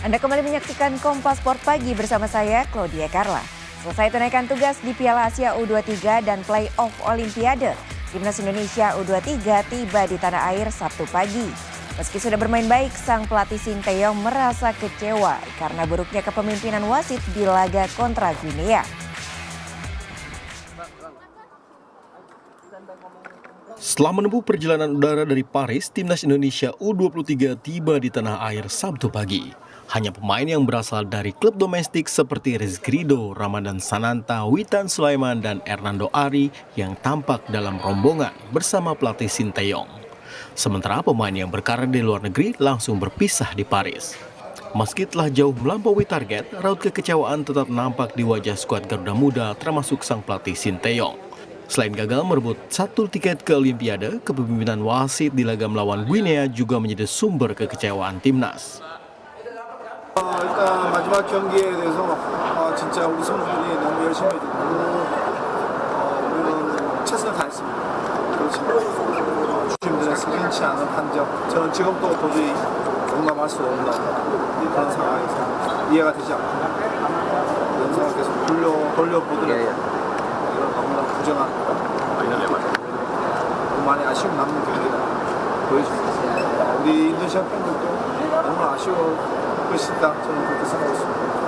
Anda kembali menyaksikan Kompas Sport Pagi bersama saya, Claudia Carla. Selesai tunaikan tugas di Piala Asia U23 dan play-off Olimpiade, Timnas Indonesia U23 tiba di tanah air Sabtu pagi. Meski sudah bermain baik, sang pelatih Sinteyong merasa kecewa karena buruknya kepemimpinan wasit di laga kontra Guinea. Setelah menempuh perjalanan udara dari Paris, Timnas Indonesia U23 tiba di tanah air Sabtu pagi. Hanya pemain yang berasal dari klub domestik seperti Rizky Ridho, Ramadan Sananta, Witan Sulaiman, dan Hernando Ari yang tampak dalam rombongan bersama pelatih Sinteyong. Sementara pemain yang berkarir di luar negeri langsung berpisah di Paris. Meski telah jauh melampaui target, raut kekecewaan tetap nampak di wajah skuad Garuda Muda termasuk sang pelatih Sinteyong. Selain gagal merebut satu tiket ke Olimpiade, kepemimpinan wasit di laga melawan Guinea juga menjadi sumber kekecewaan timnas. 일단 마지막 경기에 대해서 진짜 우리 선수들이 너무 열심히 해주고 우리는 최선을 다했습니다. 그렇지만 주심들의 승연치 않은 판정, 저는 지금도 도저히 용납할 수 없는 그런 상황에서 이해가 되지 않고 영상을 계속 돌려보더라도 이런 너무나 부정한 너무 많이 아쉬움 남는 경기다 보여줍니다. 우리 인도네시아 팬들도 너무 아쉬워 것이다. 저는 그렇게 생각했습니다.